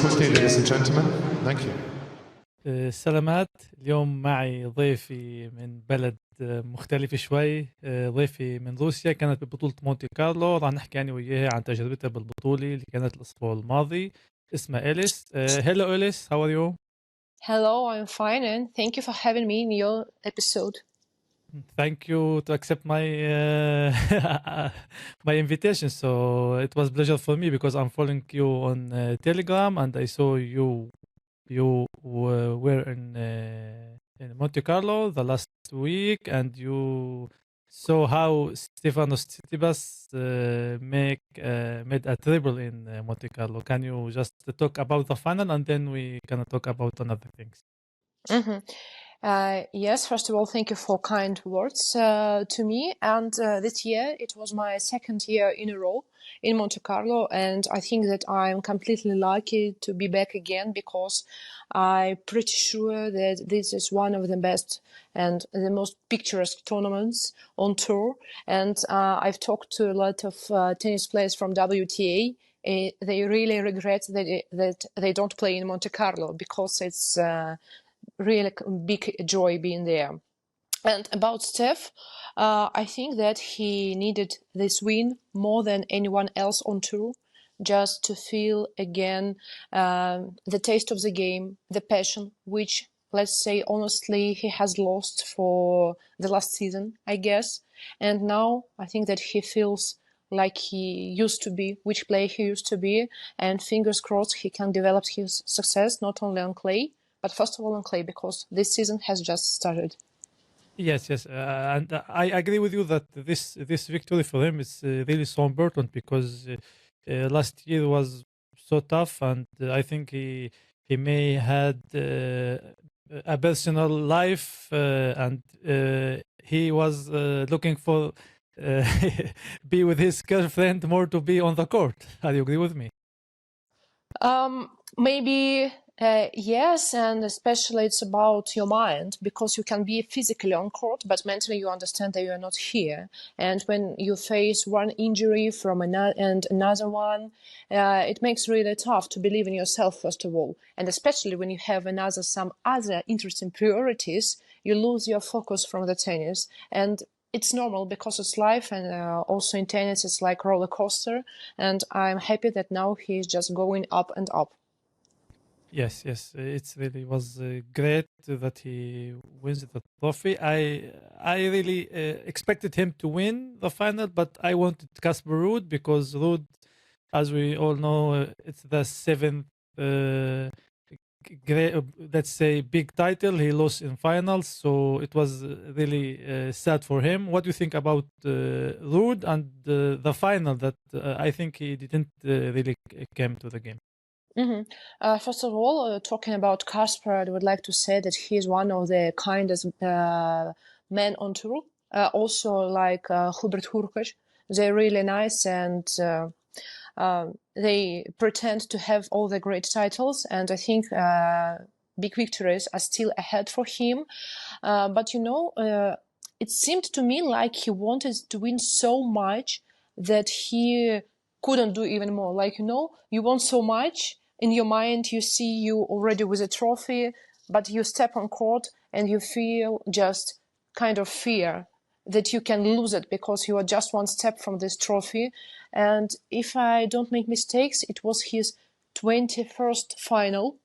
quickly, ladies and gentlemen. Thank you. سلامات. اليوم معي ضيفي من بلد مختلف شوي، ضيفي من روسيا، كانت ببطولة مونتي كارلو. راح نحكي أنا وياها عن تجربتها بالبطولة اللي كانت الأسبوع الماضي. اسمها إليس. Hello Elis, how are you? Hello, I'm fine and thank you for having me in your episode. Thank you to accept my my invitation. So it was a pleasure for me because I'm following you on Telegram and I saw you were in Monte Carlo the last week and you saw how Tسيتسيباس made a triple in Monte Carlo. Can you just talk about the final and then we can talk about another things? Mm-hmm. Yes, first of all, thank you for kind words to me. And this year, it was my second year in a row in Monte Carlo. And I think that I'm completely lucky to be back again because I'm pretty sure that this is one of the best and the most picturesque tournaments on tour. And I've talked to a lot of tennis players from WTA. They really regret that they don't play in Monte Carlo because it's really big joy being there. And about Steph, I think that he needed this win more than anyone else on tour, just to feel again the taste of the game, the passion, which, let's say honestly, he has lost for the last season, I guess. And now I think that he feels like he used to be, which player he used to be, and fingers crossed he can develop his success not only on clay, but first of all on clay, because this season has just started. Yes, and I agree with you that this victory for him is really so important because last year was so tough, and I think he may had a personal life, and he was looking for be with his girlfriend more to be on the court. Do you agree with me? Maybe yes, and especially it's about your mind, because you can be physically on court, but mentally you understand that you are not here. And when you face one injury from another one, it makes really tough to believe in yourself, first of all. And especially when you have some other interesting priorities, you lose your focus from the tennis. And it's normal because it's life, and also in tennis it's like roller coaster. And I'm happy that now he's just going up and up. Yes, it really was great that he wins the trophy. I really expected him to win the final, but I wanted Casper Ruud because Ruud, as we all know, it's the seventh, let's say, big title he lost in finals, so it was really sad for him. What do you think about Ruud and the final that I think he didn't really came to the game? Mm-hmm. First of all, talking about Casper, I would like to say that he is one of the kindest men on tour. Also, like Hubert Hurkacz, they're really nice, and they pretend to have all the great titles. And I think big victories are still ahead for him. But it seemed to me like he wanted to win so much that he couldn't do even more. Like, you want so much. In your mind, you see you already with a trophy, but you step on court and you feel just kind of fear that you can lose it because you are just one step from this trophy. And if I don't make mistakes, it was his 21st final.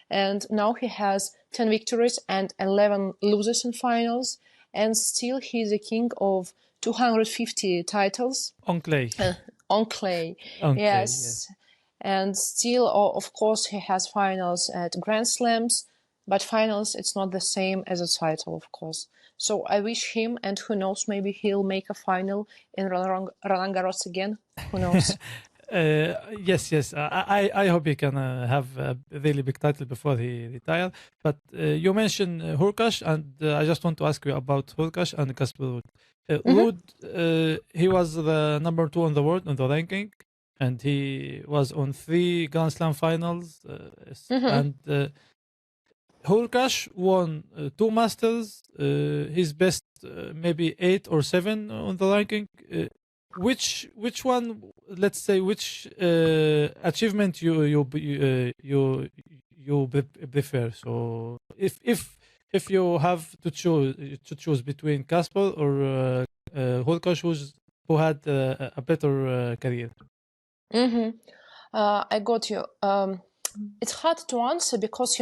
And now he has 10 victories and 11 losses in finals. And still he's the king of 250 titles. On clay. On clay. Yes. And still, of course, he has finals at Grand Slams, but finals, it's not the same as a title, of course. So I wish him, and who knows, maybe he'll make a final in Roland Garros again. Who knows? Yes. I hope he can have a really big title before he retires. But you mentioned Hurkacz, and I just want to ask you about Hurkacz and Casper Ruud. Ruud, he was the number 2 on the world on the ranking. And he was on 3 Grand Slam finals, and Hurkacz won 2 Masters. His best maybe 8 or 7 on the ranking. which one? Let's say which achievement you prefer. So if you have to choose between Casper or Holkach, who had a better career. I got you. It's hard to answer because,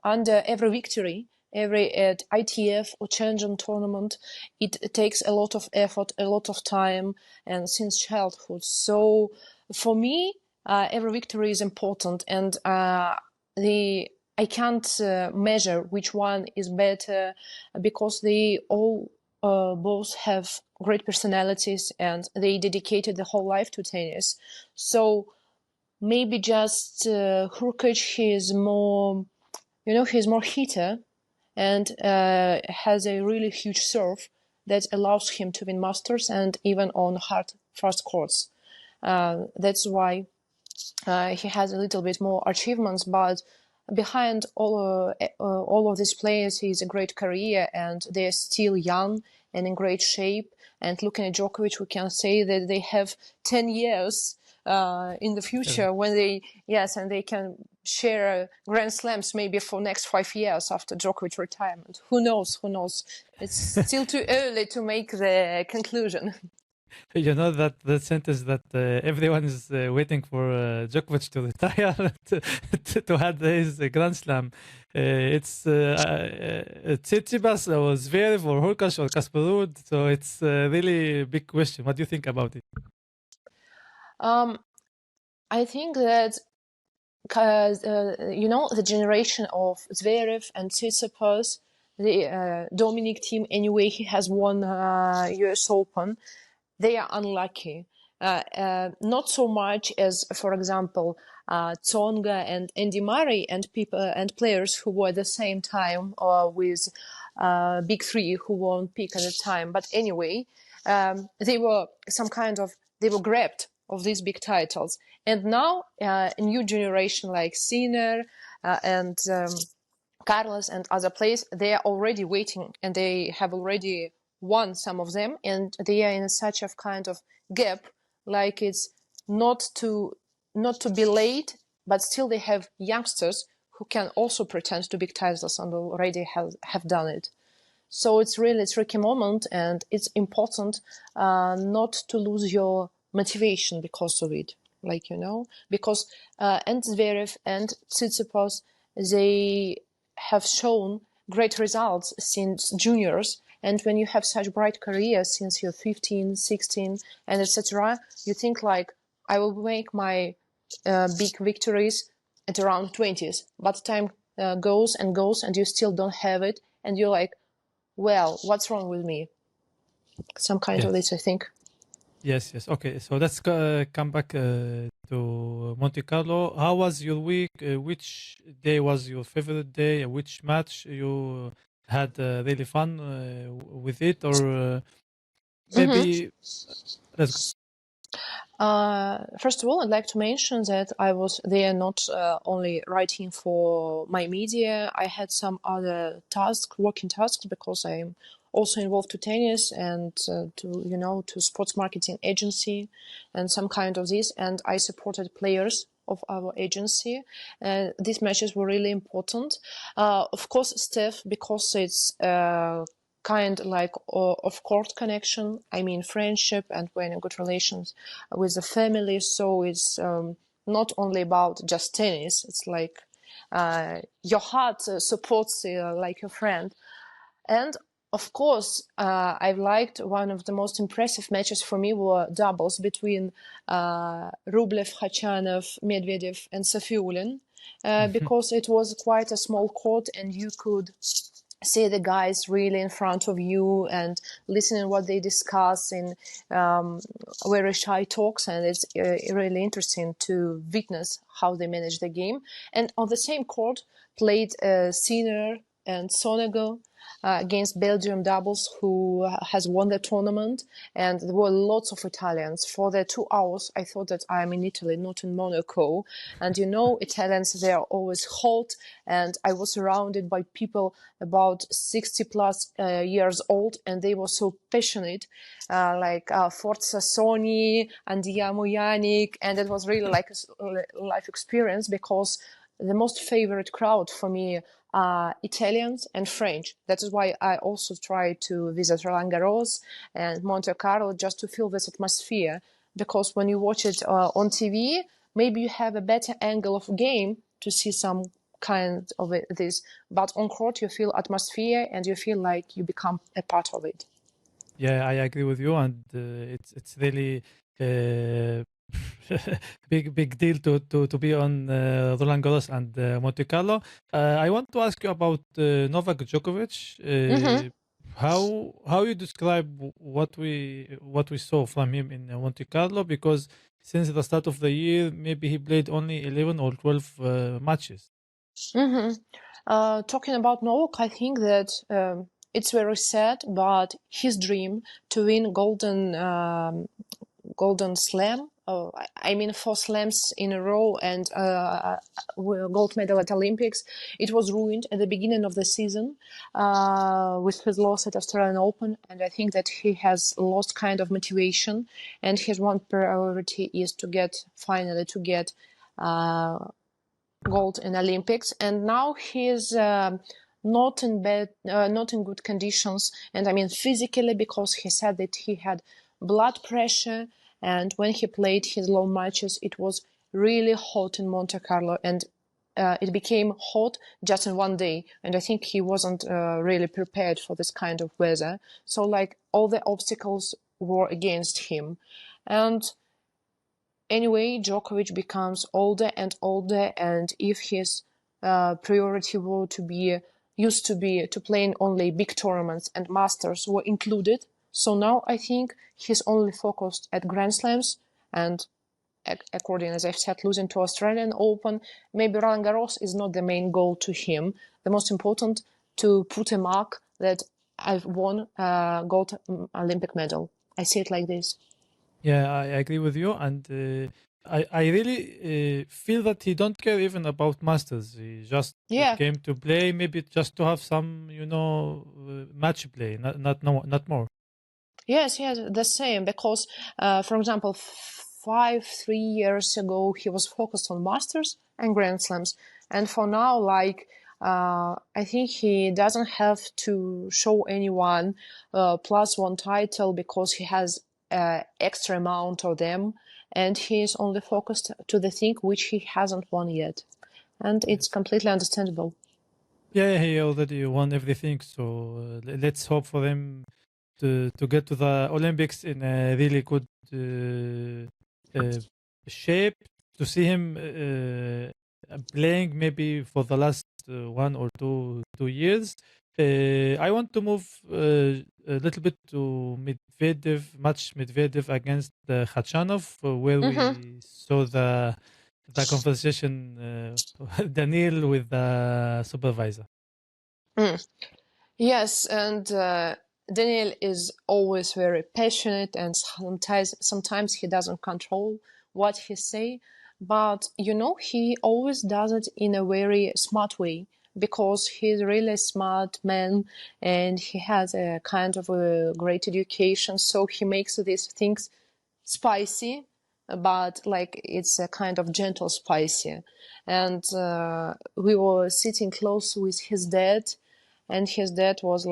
under every victory, every at ITF or Challenger tournament, it takes a lot of effort, a lot of time, and since childhood. So for me, every victory is important, and I can't measure which one is better because they all both have great personalities and they dedicated the whole life to tennis. So maybe just Hurkacz, he's more hitter and has a really huge serve that allows him to win Masters and even on hard fast courts. That's why he has a little bit more achievements, but behind all of these players is a great career and they're still young and in great shape. And looking at Djokovic, we can say that they have 10 years in the future when and they can share Grand Slams maybe for next 5 years after Djokovic retirement. Who knows? It's still too early to make the conclusion. You know that the sentence that everyone is waiting for Djokovic to retire to have his Grand Slam. It's Tسيتسيباس or Zverev or Hurkacz or Casper Ruud. So it's a really big question. What do you think about it? I think that the generation of Zverev and Tسيتسيبас, the Dominic team, anyway, he has won US Open. They are unlucky. Not so much as, for example, Tsonga and Andy Murray and people and players who were at the same time with Big Three who won peak at the time. But anyway, they were grabbed of these big titles. And now a new generation like Senior and Carlos and other players, they are already waiting and they have already won some of them, and they are in such a kind of gap, like it's not to be late, but still they have youngsters who can also pretend to big titles and already have done it. So it's really a tricky moment, and it's important not to lose your motivation because of it, because and Zverev and Tسيتسيبас, they have shown great results since juniors. And when you have such bright careers since you're 15, 16, and etc., you think like, I will make my big victories at around 20s. But time goes and goes, and you still don't have it. And you're like, well, what's wrong with me? Some kind of this, I think. Yes. Okay, so let's come back to Monte Carlo. How was your week? Which day was your favorite day? Which match you had really fun with it? Or maybe let's go. First of all, I'd like to mention that I was there not only writing for my media. I had some other working tasks, because I'm also involved to tennis and to sports marketing agency and some kind of this. And I supported players of our agency. These matches were really important. Of course, Steph, because it's kind like of court connection, I mean friendship, and we're in good relations with the family. So it's not only about just tennis. It's like your heart supports like your friend. And of course, I've liked one of the most impressive matches for me were doubles between Rublev, Khachanov, Medvedev, and Safiullin, because it was quite a small court and you could see the guys really in front of you and listening what they discuss in very shy talks, and it's really interesting to witness how they manage the game. And on the same court played Senior and Senegal against Belgium doubles, who has won the tournament. And there were lots of Italians. For the 2 hours, I thought that I'm in Italy, not in Monaco. And you know, Italians, they are always hot. And I was surrounded by people about 60 plus years old, and they were so passionate, like Forza Sony, Andiamo Yannick. And it was really like a life experience, because the most favorite crowd for me are Italians and French. That is why I also try to visit Roland Garros and Monte Carlo, just to feel this atmosphere. Because when you watch it on TV, maybe you have a better angle of game to see some kind of this. But on court, you feel atmosphere and you feel like you become a part of it. Yeah, I agree with you, and it's really big deal to be on Roland Garros and Monte Carlo. I want to ask you about Novak Djokovic. How you describe what we saw from him in Monte Carlo? Because since the start of the year, maybe he played only 11 or 12 matches. Talking about Novak, I think that it's very sad, but his dream to win Golden Slam, I mean 4 slams in a row and gold medal at Olympics, it was ruined at the beginning of the season with his loss at Australian Open. And I think that he has lost kind of motivation, and his one priority is to finally get gold in Olympics. And now he's not in good conditions, and I mean physically, because he said that he had blood pressure, and when he played his long matches, it was really hot in Monte Carlo, and it became hot just in one day. And I think he wasn't really prepared for this kind of weather. So like all the obstacles were against him. And anyway, Djokovic becomes older and older, and if his priority were used to be to playing only big tournaments and masters were included, so now I think he's only focused at Grand Slams, and according, as I've said, losing to Australian Open, maybe Roland Garros is not the main goal to him. The most important to put a mark that I've won a gold Olympic medal. I see it like this. Yeah, I agree with you, and I really feel that he don't care even about masters. He just came to play, maybe just to have some, match play, not more. Yes, the same. Because, for example, 3 years ago, he was focused on masters and Grand Slams, and for now, I think he doesn't have to show anyone +1 title, because he has extra amount of them, and he is only focused to the thing which he hasn't won yet, and it's completely understandable. Yeah, he already won everything, so let's hope for him to get to the Olympics in a really good shape, to see him playing maybe for the last 1 or 2 years. I want to move a little bit to Medvedev against Khachanov, where we saw the conversation, Daniil with the supervisor. Yes, and Daniil is always very passionate, and sometimes he doesn't control what he say, but he always does it in a very smart way, because he's really smart man and he has a kind of a great education, so he makes these things spicy, but it's a kind of gentle spicy. And we were sitting close with his dad, and his dad was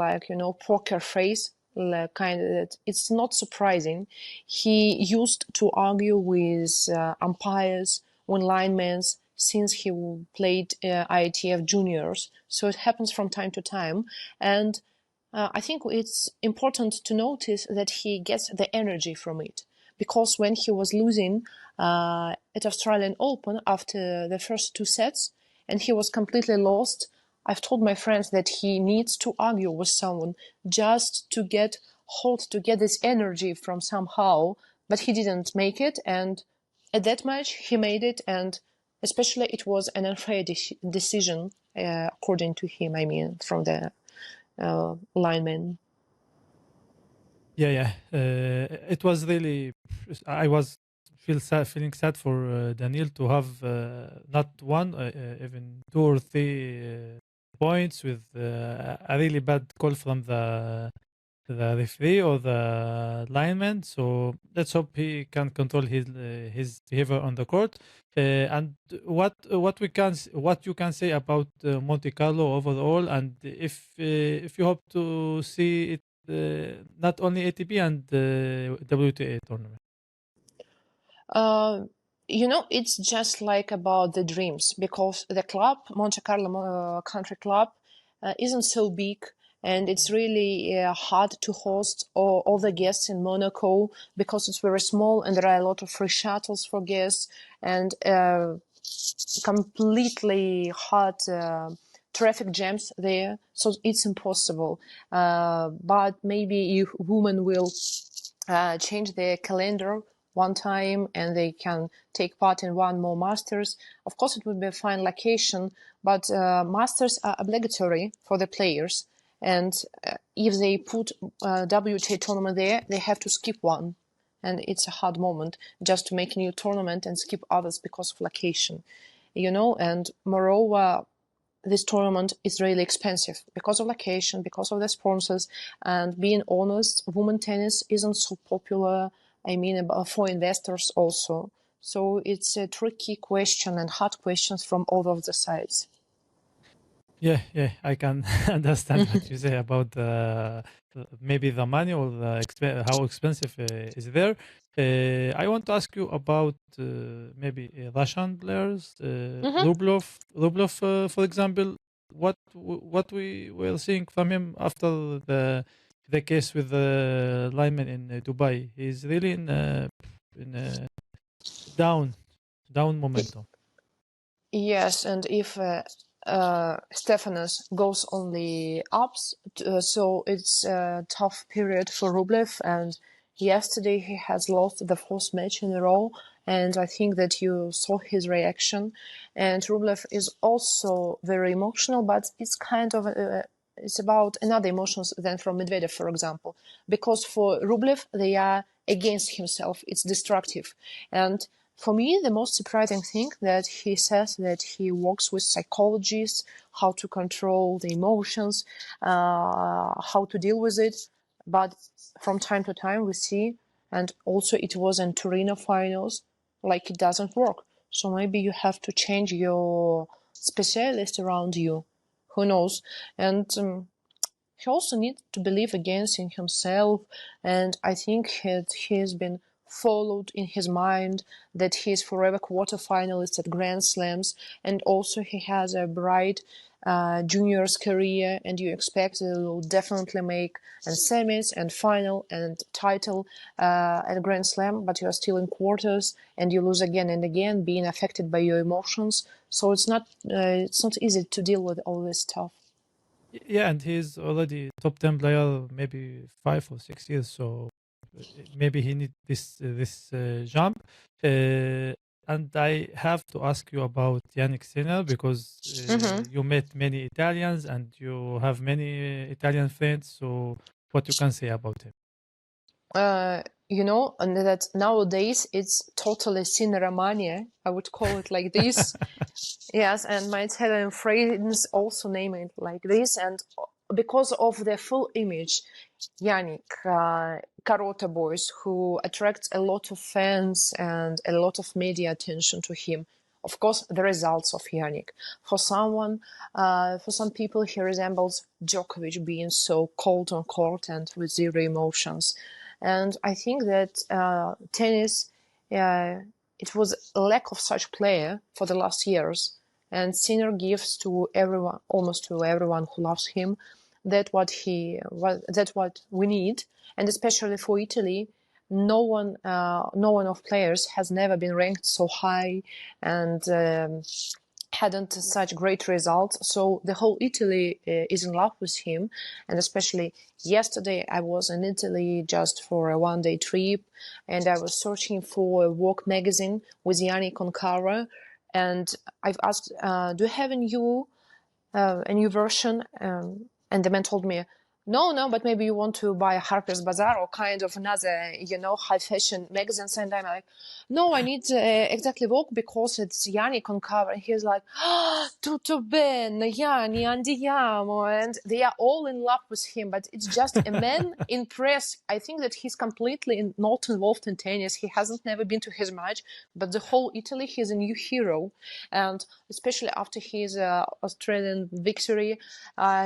poker face, kind of that. It's not surprising. He used to argue with umpires when linemen since he played IITF juniors. So it happens from time to time. And I think it's important to notice that he gets the energy from it. Because when he was losing at Australian Open after the first 2 sets, and he was completely lost, I've told my friends that he needs to argue with someone just to get hot, to get this energy from somehow, but he didn't make it. And at that match, he made it, and especially it was an unfair decision according to him. I mean, from the linemen. Yeah. It was really. I was feeling sad for Daniel to have not one, even 2 or 3 points with a really bad call from the referee or the lineman. So let's hope he can control his behavior on the court. And what you can say about Monte Carlo overall, and if you hope to see it not only ATP and WTA tournament. It's just like about the dreams, because the club, Monte Carlo Country Club, isn't so big, and it's really hard to host all the guests in Monaco because it's very small and there are a lot of free shuttles for guests and completely hard traffic jams there. So it's impossible. But maybe women will change their calendar one time and they can take part in one more Masters. Of course, it would be a fine location, but Masters are obligatory for the players. And if they put WTA tournament there, they have to skip one. And it's a hard moment just to make a new tournament and skip others because of location. And moreover, this tournament is really expensive because of location, because of the sponsors. And being honest, women tennis isn't so popular, for investors also. So it's a tricky question and hard questions from all of the sides. Yeah, I can understand what you say about maybe the money or how expensive is there. I want to ask you about maybe Russian players, Rublev, for example. What we were seeing from him after the case with the lineman in Dubai, he's really in a down momentum. Yes, and if Stefanos goes only ups, so it's a tough period for Rublev. And yesterday he has lost the fourth match in a row, and I think that you saw his reaction. And Rublev is also very emotional, but it's kind of it's about another emotions than from Medvedev, for example, because for Rublev they are against himself. It's destructive. And for me, the most surprising thing that he says that he works with psychologists, how to control the emotions, how to deal with it. But from time to time we see, and also it was in Torino finals, like it doesn't work. So maybe you have to change your specialist around you. Who knows? And he also needs to believe again in himself. And I think he has been followed in his mind that he is forever quarterfinalist at Grand Slams, and also he has a bright juniors career, and you expect that he will definitely make a semis and final and title at Grand Slam, but you are still in quarters and you lose again and again, being affected by your emotions. So it's not easy to deal with all this stuff. Yeah, and he's already top 10 player, maybe 5 or 6 years. So maybe he needs this jump. And I have to ask you about Yannick Sinner because you met many Italians and you have many Italian friends. So what you can say about him? And that nowadays it's totally Sinner-mania, I would call it like this. Yes, and my Italian friends also name it like this. And because of the full image, Yannick, Carota boys, who attracts a lot of fans and a lot of media attention to him. Of course, the results of Yannick. For some people, he resembles Djokovic, being so cold on court and with zero emotions. And I think that tennis, it was a lack of such player for the last years. And Sinner gives to everyone, almost to everyone who loves him, that's what we need. And especially for Italy, no one of players has never been ranked so high and hadn't such great results. So the whole Italy is in love with him. And especially yesterday, I was in Italy just for a one-day trip, and I was searching for a work magazine with Yannick on cover. And I've asked, do you have a new a new version, and the man told me, no, but maybe you want to buy a Harper's Bazaar or kind of another, high fashion magazines. And I'm like, no, I need exactly Vogue because it's Yannick on cover. And he's like, tutto bene, Yanni, andiamo. And they are all in love with him, but it's just a man in press. I think that he's completely not involved in tennis. He hasn't never been to his match, but the whole Italy, he's a new hero. And especially after his Australian victory,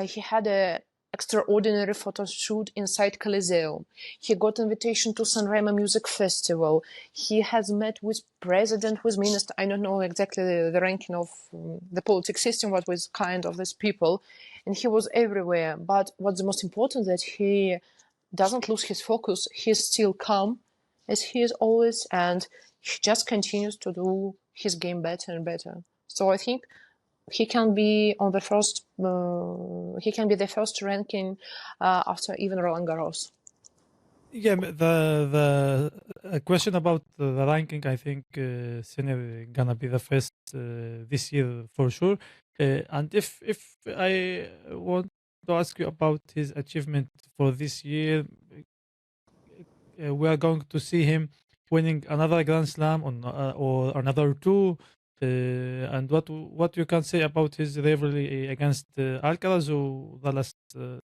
he had a extraordinary photo shoot inside Coliseum. He got invitation to Sanremo Music Festival. He has met with president, with minister. I don't know exactly the ranking of the politics system, what was kind of these people. And he was everywhere. But what's the most important that he doesn't lose his focus. He's still calm as he is always, and he just continues to do his game better and better. So I think he can be on the first. He can be the first ranking after even Roland Garros. Yeah, the question about the ranking, I think Senior gonna be the first this year for sure. And if I want to ask you about his achievement for this year, we are going to see him winning another Grand Slam or another two. And what you can say about his rivalry against Alcaraz, who the last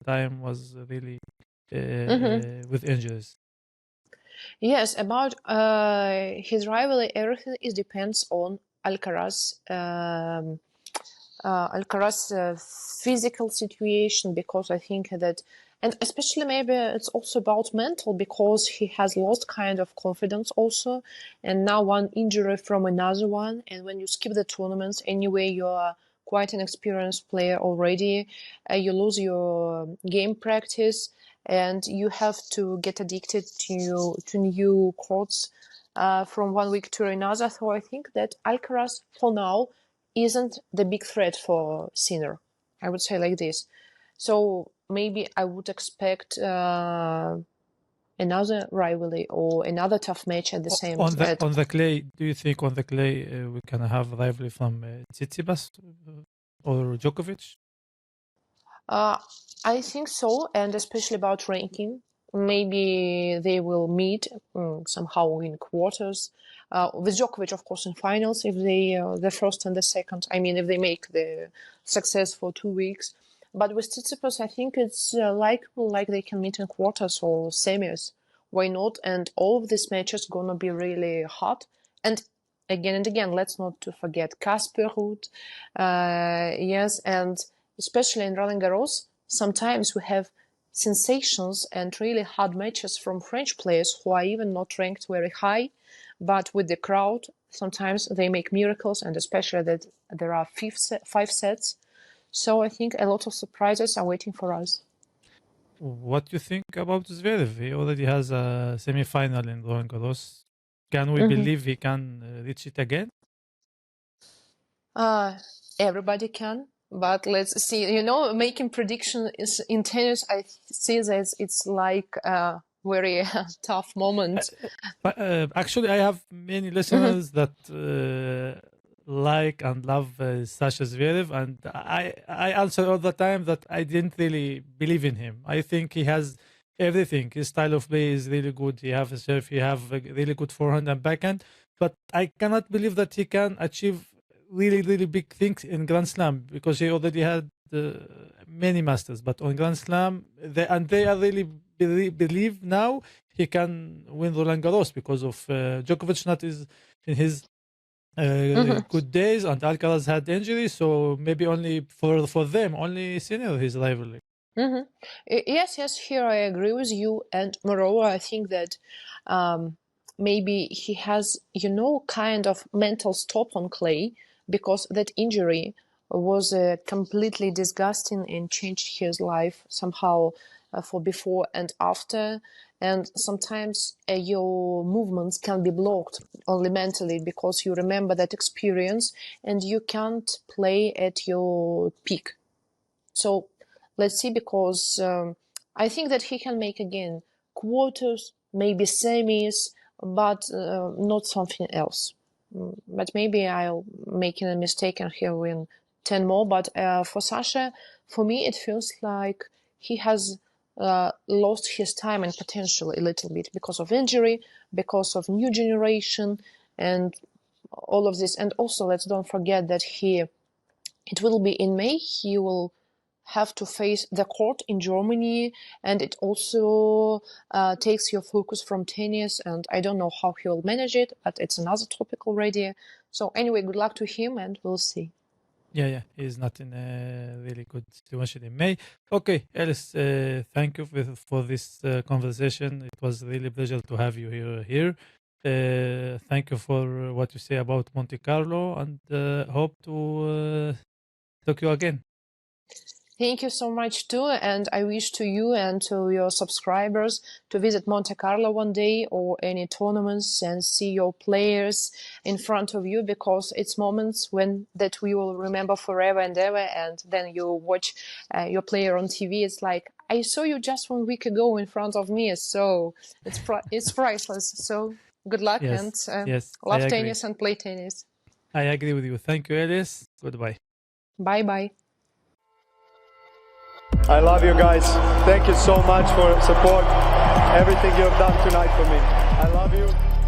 time was really with injuries? Yes, about his rivalry, everything is depends on Alcaraz. Alcaraz physical situation, because I think that, and especially maybe it's also about mental, because he has lost kind of confidence also, and now one injury from another one, and when you skip the tournaments anyway, you are quite an experienced player already, you lose your game practice, and you have to get addicted to new courts from one week to another. So I think that Alcaraz for now isn't the big threat for Sinner. I would say like this. So maybe I would expect another rivalry or another tough match at the same on the clay. Do you think on the clay we can have a rivalry from Tسيتسيباس or Djokovic? I think so, and especially about ranking. Maybe they will meet somehow in quarters. With Djokovic, of course, in finals, if they the first and the second. I mean, if they make the success for 2 weeks. But with Tsitsipas, I think it's like they can meet in quarters or semis. Why not? And all of these matches gonna be really hot. And again, let's not to forget Casper Ruud. Yes, and especially in Roland Garros, sometimes we have sensations and really hard matches from French players who are even not ranked very high, but with the crowd, sometimes they make miracles, and especially that there are 5 sets. So I think a lot of surprises are waiting for us. What do you think about Zverev? He already has a semi-final in Roland Garros. Can we believe he can reach it again? Everybody can, but let's see. Making prediction is in tennis. I see that it's like a very tough moment. Actually, I have many listeners that like and love Sasha Zverev, and I answer all the time that I didn't really believe in him. I think he has everything. His style of play is really good. He have a serve. He have a really good forehand and backhand. But I cannot believe that he can achieve really, really big things in Grand Slam, because he already had many masters. But on Grand Slam, they are really believe now he can win Roland Garros because of Djokovic not is in his good days, and Alcaraz had injuries, so maybe only for them, only Senior his rivalry. Yes, here I agree with you. And moreover, I think that maybe he has, kind of mental stop on clay, because that injury was completely disgusting and changed his life somehow for before and after. And sometimes your movements can be blocked only mentally, because you remember that experience and you can't play at your peak. So let's see, because I think that he can make again quarters, maybe semis, but not something else. But maybe I'll make a mistake and he'll win 10 more. But for Sasha, for me, it feels like he has lost his time and potential a little bit because of injury, because of new generation, and all of this. And also, let's don't forget that it will be in May. He will have to face the court in Germany, and it also takes your focus from tennis, and I don't know how he will manage it, but it's another topic already. So anyway, good luck to him, and we'll see. Yeah, he's not in a really good situation in May. Okay, Elis, thank you for this conversation. It was really a pleasure to have you here. Thank you for what you say about Monte Carlo, and hope to talk to you again. Thank you so much too, and I wish to you and to your subscribers to visit Monte Carlo one day or any tournaments and see your players in front of you, because it's moments that we will remember forever and ever. And then you watch your player on TV. It's like, I saw you just 1 week ago in front of me. So it's priceless. So good luck, and love tennis and play tennis. I agree with you. Thank you, Elis. Goodbye. Bye-bye. I love you guys. Thank you so much for support. Everything you have done tonight for me. I love you.